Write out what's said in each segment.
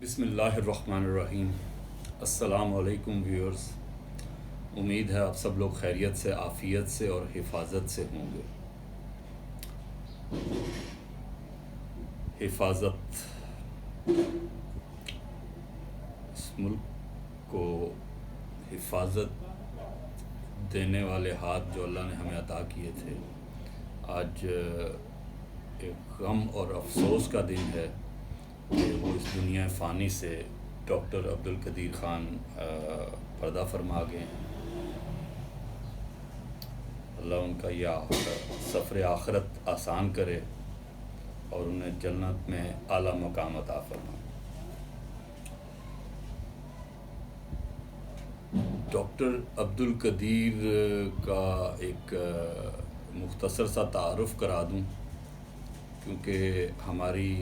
بسم اللہ الرحمن الرحیم۔ السلام علیکم ویورز، امید ہے آپ سب لوگ خیریت سے، عافیت سے اور حفاظت سے ہوں گے۔ حفاظت، اس ملک کو حفاظت دینے والے ہاتھ جو اللہ نے ہمیں عطا کیے تھے، آج ایک غم اور افسوس کا دن ہے کہ وہ اس دنیا فانی سے ڈاکٹر عبدالقدیر خان پردہ فرما گئے ہیں۔ اللہ ان کا یہ سفر آخرت آسان کرے اور انہیں جنت میں اعلیٰ مقام عطا فرمائے۔ ڈاکٹر عبدالقدیر کا ایک مختصر سا تعارف کرا دوں، کیونکہ ہماری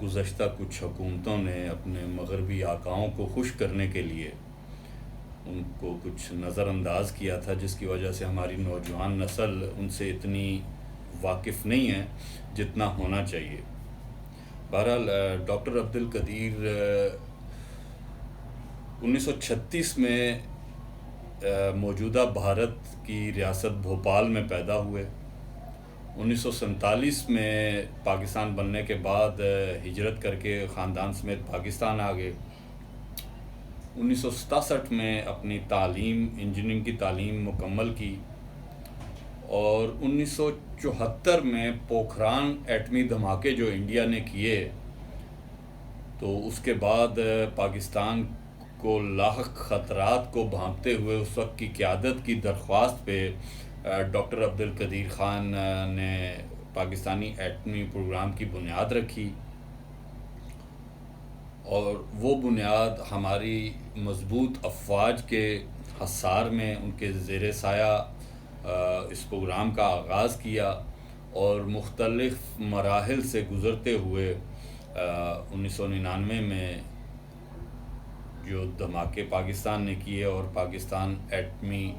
گزشتہ کچھ حکومتوں نے اپنے مغربی آقاؤں کو خوش کرنے کے لیے ان کو کچھ نظر انداز کیا تھا، جس کی وجہ سے ہماری نوجوان نسل ان سے اتنی واقف نہیں ہے جتنا ہونا چاہیے۔ بہرحال ڈاکٹر عبدالقدیر 1936 میں موجودہ بھارت کی ریاست بھوپال میں پیدا ہوئے۔ 1947 میں پاکستان بننے کے بعد ہجرت کر کے خاندان سمیت پاکستان آ گئے۔ 1967 میں اپنی تعلیم، انجینئرنگ کی تعلیم مکمل کی اور 1974 میں پوکھران ایٹمی دھماکے جو انڈیا نے کیے، تو اس کے بعد پاکستان کو لاحق خطرات کو بھانپتے ہوئے اس وقت کی قیادت کی درخواست پہ ڈاکٹر عبدالقدیر خان نے پاکستانی ایٹمی پروگرام کی بنیاد رکھی، اور وہ بنیاد ہماری مضبوط افواج کے حصار میں ان کے زیر سایہ اس پروگرام کا آغاز کیا، اور مختلف مراحل سے گزرتے ہوئے 1999 میں جو دھماکے پاکستان نے کیے اور پاکستان ایٹمی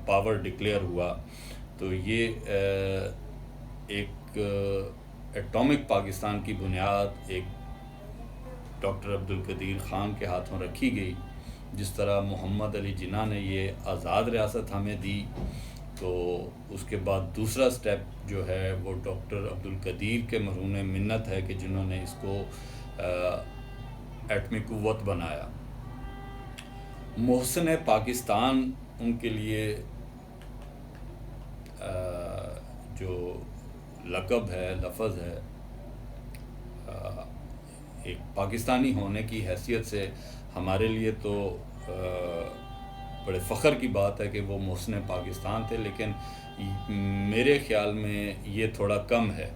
پاور ڈکلیئر ہوا، تو یہ ایک ایٹامک پاکستان کی بنیاد ایک ڈاکٹر عبدالقدیر خان کے ہاتھوں رکھی گئی۔ جس طرح محمد علی جناح نے یہ آزاد ریاست ہمیں دی، تو اس کے بعد دوسرا سٹیپ جو ہے وہ ڈاکٹر عبدالقدیر کے مرہون منت ہے کہ جنہوں نے اس کو ایٹمی قوت بنایا۔ محسن پاکستان ان کے لیے جو لقب ہے، لفظ ہے، ایک پاکستانی ہونے کی حیثیت سے ہمارے لیے تو بڑے فخر کی بات ہے کہ وہ محسن پاکستان تھے، لیکن میرے خیال میں یہ تھوڑا کم ہے،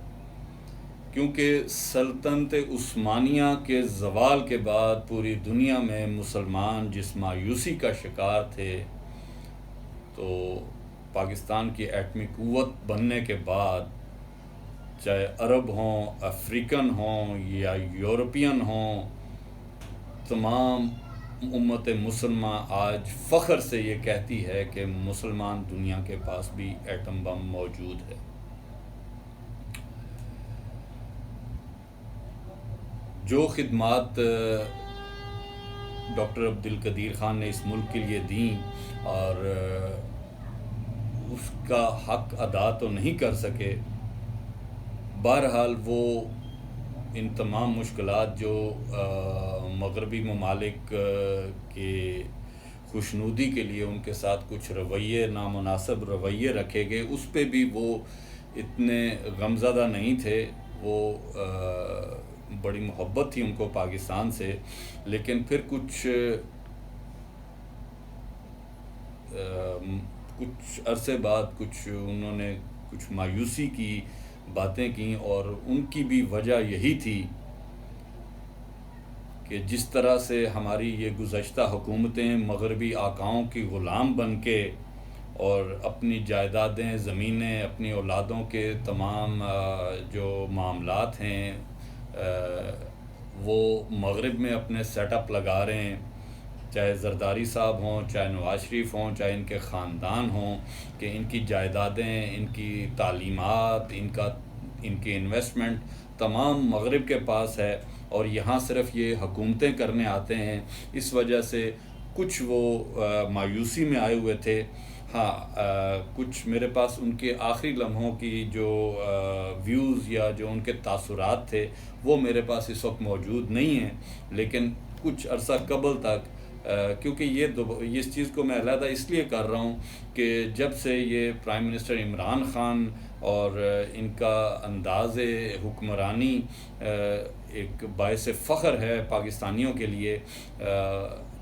کیونکہ سلطنت عثمانیہ کے زوال کے بعد پوری دنیا میں مسلمان جس مایوسی کا شکار تھے، تو پاکستان کی ایٹمی قوت بننے کے بعد چاہے عرب ہوں، افریقن ہوں یا یورپین ہوں، تمام امت مسلمہ آج فخر سے یہ کہتی ہے کہ مسلمان دنیا کے پاس بھی ایٹم بم موجود ہے۔ جو خدمات ڈاکٹر عبدالقدیر خان نے اس ملک کے لیے دیں، اور اس کا حق ادا تو نہیں کر سکے، بہرحال وہ ان تمام مشکلات جو مغربی ممالک کے خوشنودی کے لیے ان کے ساتھ کچھ رویے، نامناسب رویے رکھے گئے، اس پہ بھی وہ اتنے غمزدہ نہیں تھے۔ وہ بڑی محبت تھی ان کو پاکستان سے، لیکن پھر کچھ عرصے بعد انہوں نے کچھ مایوسی کی باتیں کیں، اور ان کی بھی وجہ یہی تھی کہ جس طرح سے ہماری یہ گزشتہ حکومتیں مغربی آقاؤں کی غلام بن کے اور اپنی جائیدادیں، زمینیں، اپنی اولادوں کے تمام جو معاملات ہیں وہ مغرب میں اپنے سیٹ اپ لگا رہے ہیں، چاہے زرداری صاحب ہوں، چاہے نواز شریف ہوں، چاہے ان کے خاندان ہوں، کہ ان کی جائیدادیں، ان کی تعلیمات، ان کی انویسٹمنٹ تمام مغرب کے پاس ہے، اور یہاں صرف یہ حکومتیں کرنے آتے ہیں، اس وجہ سے کچھ وہ مایوسی میں آئے ہوئے تھے۔ ہاں کچھ میرے پاس ان کے آخری لمحوں کی جو ویوز یا جو ان کے تاثرات تھے وہ میرے پاس اس وقت موجود نہیں ہیں، لیکن کچھ عرصہ قبل تک کیونکہ یہ اس چیز کو میں علیحدہ اس لیے کر رہا ہوں کہ جب سے یہ پرائم منسٹر عمران خان اور ان کا انداز حکمرانی ایک باعث فخر ہے پاکستانیوں کے لیے،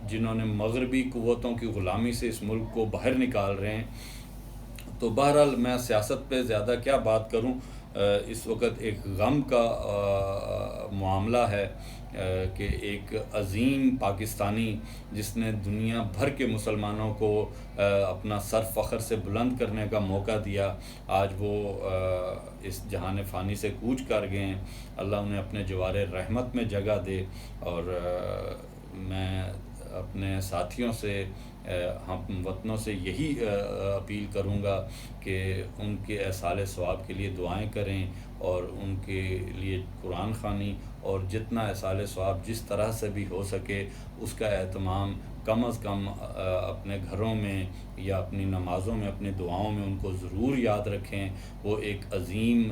جنہوں نے مغربی قوتوں کی غلامی سے اس ملک کو باہر نکال رہے ہیں، تو بہرحال میں سیاست پہ زیادہ کیا بات کروں۔ اس وقت ایک غم کا معاملہ ہے کہ ایک عظیم پاکستانی جس نے دنیا بھر کے مسلمانوں کو اپنا سر فخر سے بلند کرنے کا موقع دیا، آج وہ اس جہان فانی سے کوچ کر گئے ہیں۔ اللہ انہیں اپنے جوار رحمت میں جگہ دے، اور میں اپنے ساتھیوں سے، ہم وطنوں سے یہی اپیل کروں گا کہ ان کے ایصال ثواب کے لیے دعائیں کریں، اور ان کے لیے قرآن خوانی اور جتنا ایصال ثواب جس طرح سے بھی ہو سکے اس کا اہتمام کم از کم اپنے گھروں میں یا اپنی نمازوں میں، اپنی دعاؤں میں ان کو ضرور یاد رکھیں۔ وہ ایک عظیم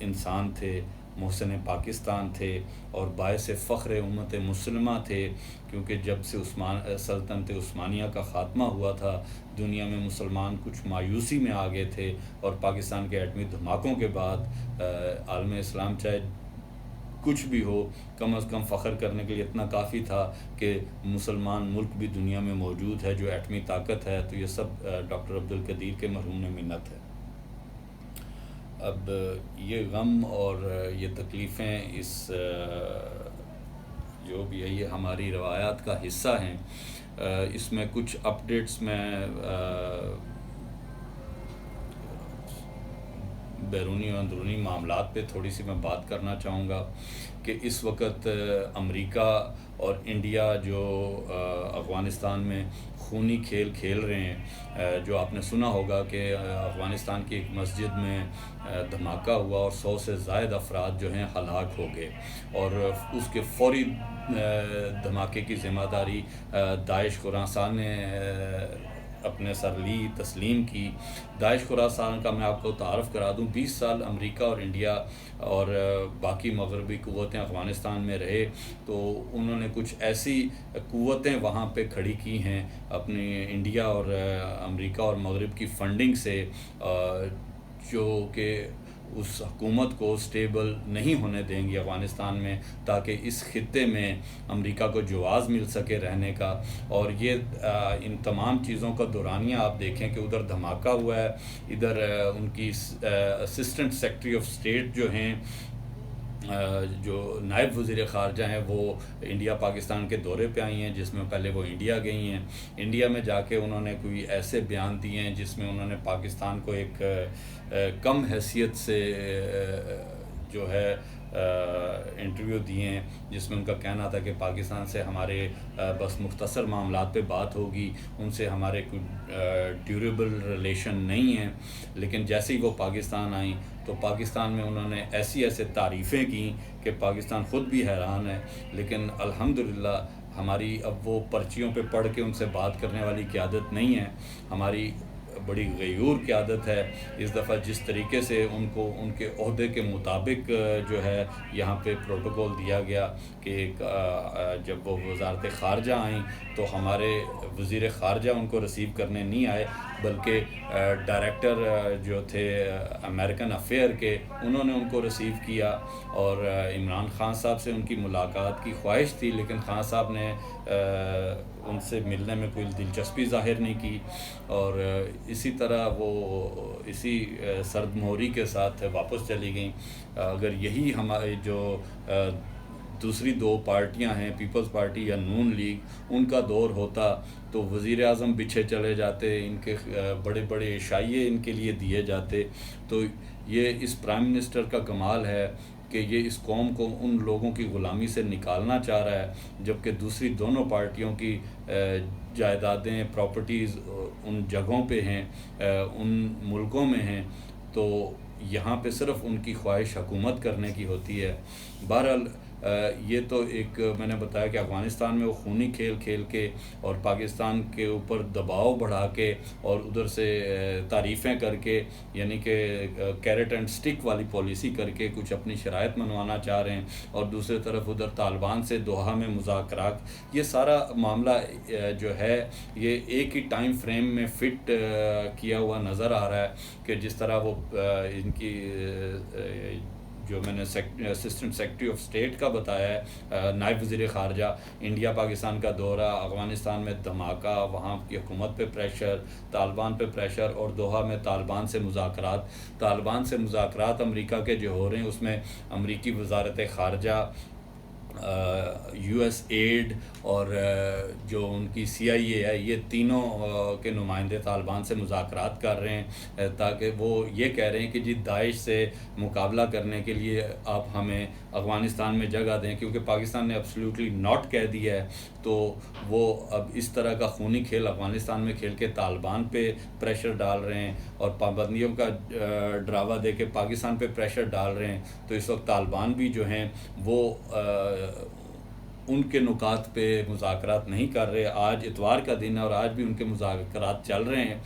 انسان تھے، محسن پاکستان تھے، اور باعث فخر امت مسلمہ تھے، کیونکہ جب سے سلطنت عثمانیہ کا خاتمہ ہوا تھا دنیا میں مسلمان کچھ مایوسی میں آ گئے تھے، اور پاکستان کے ایٹمی دھماکوں کے بعد عالم اسلام چاہے کچھ بھی ہو کم از کم فخر کرنے کے لیے اتنا کافی تھا کہ مسلمان ملک بھی دنیا میں موجود ہے جو ایٹمی طاقت ہے۔ تو یہ سب ڈاکٹر عبدالقدیر کے مرحوم منت ہے۔ اب یہ غم اور یہ تکلیفیں اس جو بھی ہے یہ ہماری روایات کا حصہ ہیں۔ اس میں کچھ اپڈیٹس میں بیرونی اور اندرونی معاملات پہ تھوڑی سی میں بات کرنا چاہوں گا کہ اس وقت امریکہ اور انڈیا جو افغانستان میں خونی کھیل کھیل رہے ہیں، جو آپ نے سنا ہوگا کہ افغانستان کی ایک مسجد میں دھماکہ ہوا اور 100 سے زائد افراد جو ہیں ہلاک ہو گئے، اور اس کے فوری دھماکے کی ذمہ داری داعش خراسان نے اپنے سر لی، تسلیم کی۔ داعش خراسان کا میں آپ کو تعارف کرا دوں، 20 سال امریکہ اور انڈیا اور باقی مغربی قوتیں افغانستان میں رہے، تو انہوں نے کچھ ایسی قوتیں وہاں پہ کھڑی کی ہیں اپنی انڈیا اور امریکہ اور مغرب کی فنڈنگ سے، جو کہ اس حکومت کو سٹیبل نہیں ہونے دیں گی افغانستان میں، تاکہ اس خطے میں امریکہ کو جواز مل سکے رہنے کا۔ اور یہ ان تمام چیزوں کا دورانیہ آپ دیکھیں کہ ادھر دھماکہ ہوا ہے، ادھر ان کی اسسٹنٹ سیکرٹری آف اسٹیٹ جو ہیں، جو نائب وزیر خارجہ ہیں، وہ انڈیا پاکستان کے دورے پہ آئی ہیں، جس میں پہلے وہ انڈیا گئی ہیں۔ انڈیا میں جا کے انہوں نے کوئی ایسے بیان دیے ہیں جس میں انہوں نے پاکستان کو ایک کم حیثیت سے جو ہے انٹرویو دیے ہیں، جس میں ان کا کہنا تھا کہ پاکستان سے ہمارے بس مختصر معاملات پہ بات ہوگی، ان سے ہمارے کوئی ڈیوریبل ریلیشن نہیں ہیں۔ لیکن جیسے ہی وہ پاکستان آئیں تو پاکستان میں انہوں نے ایسی تعریفیں کیں کہ پاکستان خود بھی حیران ہے۔ لیکن الحمدللہ ہماری اب وہ پرچیوں پہ پڑھ کے ان سے بات کرنے والی قیادت نہیں ہے، ہماری بڑی غیور قیادت ہے۔ اس دفعہ جس طریقے سے ان کو ان کے عہدے کے مطابق جو ہے یہاں پہ پروٹوکول دیا گیا کہ جب وہ وزارت خارجہ آئیں تو ہمارے وزیر خارجہ ان کو ریسیو کرنے نہیں آئے، بلکہ ڈائریکٹر جو تھے امریکن افیئر کے، انہوں نے ان کو ریسیو کیا، اور عمران خان صاحب سے ان کی ملاقات کی خواہش تھی، لیکن خان صاحب نے ان سے ملنے میں کوئی دلچسپی ظاہر نہیں کی، اور اسی طرح وہ اسی سرد مہری کے ساتھ واپس چلی گئیں۔ اگر یہی ہمارے جو دوسری دو پارٹیاں ہیں، پیپلز پارٹی یا نون لیگ، ان کا دور ہوتا تو وزیر اعظم پیچھے چلے جاتے، ان کے بڑے بڑے عشائیے ان کے لیے دیے جاتے۔ تو یہ اس پرائم منسٹر کا کمال ہے کہ یہ اس قوم کو ان لوگوں کی غلامی سے نکالنا چاہ رہا ہے، جبکہ دوسری دونوں پارٹیوں کی جائیدادیں، پراپرٹیز ان جگہوں پہ ہیں، ان ملکوں میں ہیں، تو یہاں پہ صرف ان کی خواہش حکومت کرنے کی ہوتی ہے۔ بہرحال یہ تو ایک میں نے بتایا کہ افغانستان میں وہ خونی کھیل کھیل کے اور پاکستان کے اوپر دباؤ بڑھا کے اور ادھر سے تعریفیں کر کے، یعنی کہ کیرٹ اینڈ سٹک والی پالیسی کر کے کچھ اپنی شرائط منوانا چاہ رہے ہیں، اور دوسری طرف ادھر طالبان سے دوحہ میں مذاکرات، یہ سارا معاملہ جو ہے یہ ایک ہی ٹائم فریم میں فٹ کیا ہوا نظر آ رہا ہے کہ جس طرح وہ ان کی جو میں نے اسسٹنٹ سیکرٹری آف اسٹیٹ کا بتایا ہے، نائب وزیر خارجہ، انڈیا پاکستان کا دورہ، افغانستان میں دھماکہ، وہاں کی حکومت پہ پریشر، طالبان پہ پریشر، اور دوحہ میں طالبان سے مذاکرات امریکہ کے جو ہو رہے ہیں، اس میں امریکی وزارت خارجہ، US ایڈ اور جو ان کی CIA ہے، یہ تینوں کے نمائندے طالبان سے مذاکرات کر رہے ہیں، تاکہ وہ یہ کہہ رہے ہیں کہ جی داعش سے مقابلہ کرنے کے لیے آپ ہمیں افغانستان میں جگہ دیں، کیونکہ پاکستان نے ایبسلیوٹلی ناٹ کہہ دیا ہے، تو وہ اب اس طرح کا خونی کھیل افغانستان میں کھیل کے طالبان پہ پریشر ڈال رہے ہیں، اور پابندیوں کا ڈراوا دے کے پاکستان پہ پریشر ڈال رہے ہیں۔ تو اس وقت طالبان بھی جو ہیں وہ ان کے نکات پہ مذاکرات نہیں کر رہے۔ آج اتوار کا دن ہے اور آج بھی ان کے مذاکرات چل رہے ہیں،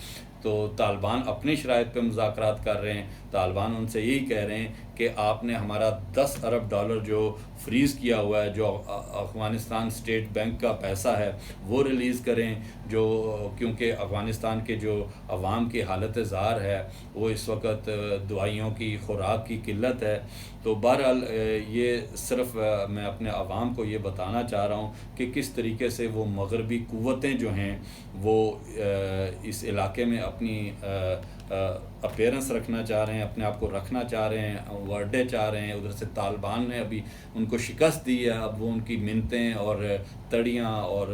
تو طالبان اپنی شرائط پہ مذاکرات کر رہے ہیں۔ طالبان ان سے یہی کہہ رہے ہیں کہ آپ نے ہمارا $10 ارب جو فریز کیا ہوا ہے، جو افغانستان اسٹیٹ بینک کا پیسہ ہے، وہ ریلیز کریں، جو کیونکہ افغانستان کے جو عوام کی حالت زار ہے وہ اس وقت دوائیوں کی، خوراک کی قلت ہے۔ تو بہرحال یہ صرف میں اپنے عوام کو یہ بتانا چاہ رہا ہوں کہ کس طریقے سے وہ مغربی قوتیں جو ہیں وہ اس علاقے میں اپنی اپیرنس رکھنا چاہ رہے ہیں، اپنے آپ کو رکھنا چاہ رہے ہیں، ورڈے چاہ رہے ہیں۔ ادھر سے طالبان نے ابھی ان کو شکست دی ہے، اب وہ ان کی منتیں اور تڑیاں اور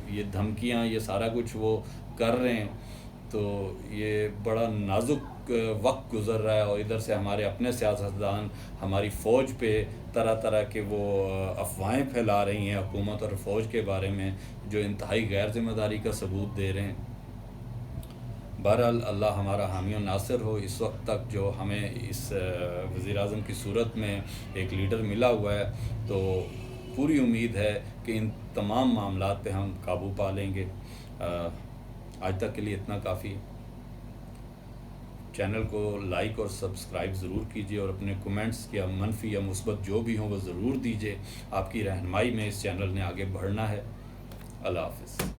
یہ دھمکیاں، یہ سارا کچھ وہ کر رہے ہیں۔ تو یہ بڑا نازک وقت گزر رہا ہے، اور ادھر سے ہمارے اپنے سیاستدان ہماری فوج پہ طرح طرح کے وہ افواہیں پھیلا رہی ہیں حکومت اور فوج کے بارے میں، جو انتہائی غیر ذمہ داری کا ثبوت دے رہے ہیں۔ بہرحال اللہ ہمارا حامی و ناصر ہو۔ اس وقت تک جو ہمیں اس وزیر اعظم کی صورت میں ایک لیڈر ملا ہوا ہے، تو پوری امید ہے کہ ان تمام معاملات پہ ہم قابو پا لیں گے۔ آج تک کے لیے اتنا کافی ہے۔ چینل کو لائک اور سبسکرائب ضرور کیجیے، اور اپنے کومنٹس یا منفی یا مثبت جو بھی ہوں وہ ضرور دیجیے۔ آپ کی رہنمائی میں اس چینل نے آگے بڑھنا ہے۔ اللہ حافظ۔